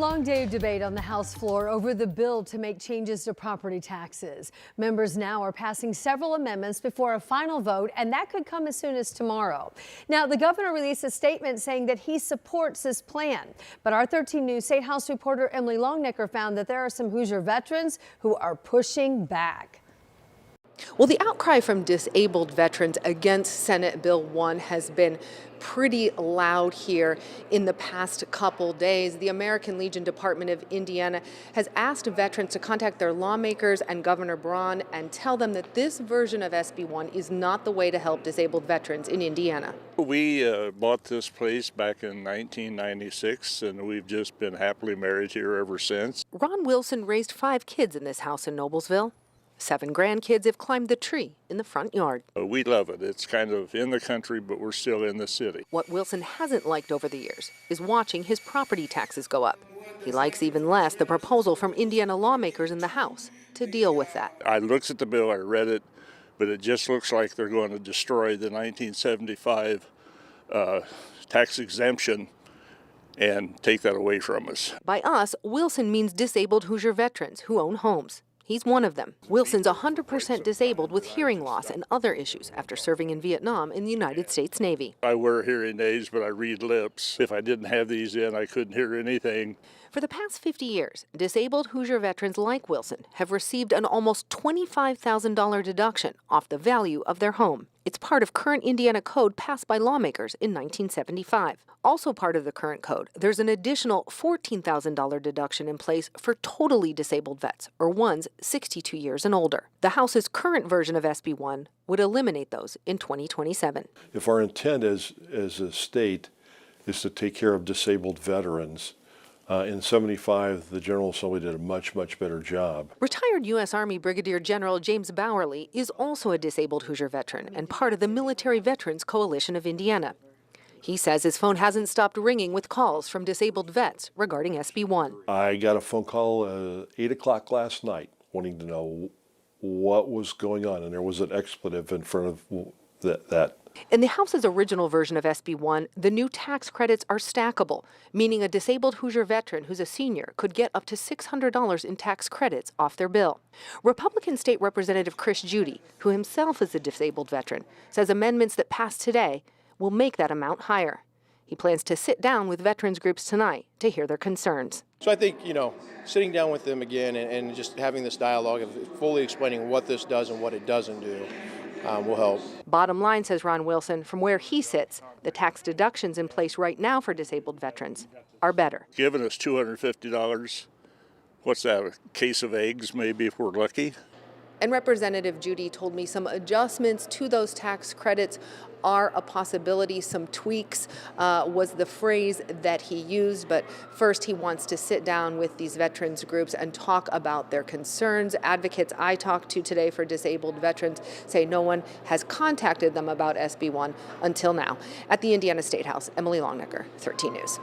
long day of debate on the House floor over the bill to make changes to property taxes. Members now are passing several amendments before a final vote, and that could come as soon as tomorrow. Now, the governor released a statement saying that he supports this plan. But our 13 News State House reporter Emily Longnecker found that there are some Hoosier veterans who are pushing back. Well, the outcry from disabled veterans against Senate Bill 1 has been pretty loud here in the past couple days. The American Legion Department of Indiana has asked veterans to contact their lawmakers and Governor Braun and tell them that this version of SB 1 is not the way to help disabled veterans in Indiana. We bought this place back in 1996, and we've just been happily married here ever since. Ron Wilson raised 5 kids in this house in Noblesville. 7 grandkids have climbed the tree in the front yard. We love it. It's kind of in the country, but we're still in the city. What Wilson hasn't liked over the years is watching his property taxes go up. He likes even less the proposal from Indiana lawmakers in the House to deal with that. I looked at the bill, I read it, but it just looks like they're going to destroy the 1975 tax exemption and take that away from us. By us, Wilson means disabled Hoosier veterans who own homes. He's one of them. Wilson's 100% disabled with hearing loss and other issues after serving in Vietnam in the United States Navy. I wear hearing aids, but I read lips. If I didn't have these in, I couldn't hear anything. For the past 50 years, disabled Hoosier veterans like Wilson have received an almost $25,000 deduction off the value of their home. It's part of current Indiana code passed by lawmakers in 1975. Also part of the current code, there's an additional $14,000 deduction in place for totally disabled vets, or ones 62 years and older. The House's current version of SB 1 would eliminate those in 2027. If our intent as a state is to take care of disabled veterans, in 75, the General Assembly did a much better job. Retired U.S. Army Brigadier General James Bowerly is also a disabled Hoosier veteran and part of the Military Veterans Coalition of Indiana. He says his phone hasn't stopped ringing with calls from disabled vets regarding SB 1. I got a phone call 8 o'clock last night wanting to know what was going on, and there was an expletive in front of that. In the House's original version of SB 1, the new tax credits are stackable, meaning a disabled Hoosier veteran who's a senior could get up to $600 in tax credits off their bill. Republican State Representative Chris Judy, who himself is a disabled veteran, says amendments that pass today will make that amount higher. He plans to sit down with veterans groups tonight to hear their concerns. So I think, sitting down with them again and just having this dialogue of fully explaining what this does and what it doesn't do will help. Bottom line, says Ron Wilson, from where he sits, the tax deductions in place right now for disabled veterans are better. Giving us $250, what's that, a case of eggs maybe if we're lucky? And Representative Judy told me some adjustments to those tax credits are a possibility. Some tweaks was the phrase that he used, but first he wants to sit down with these veterans groups and talk about their concerns. Advocates I talked to today for disabled veterans say no one has contacted them about SB 1 until now. At the Indiana State House, Emily Longnecker, 13 News.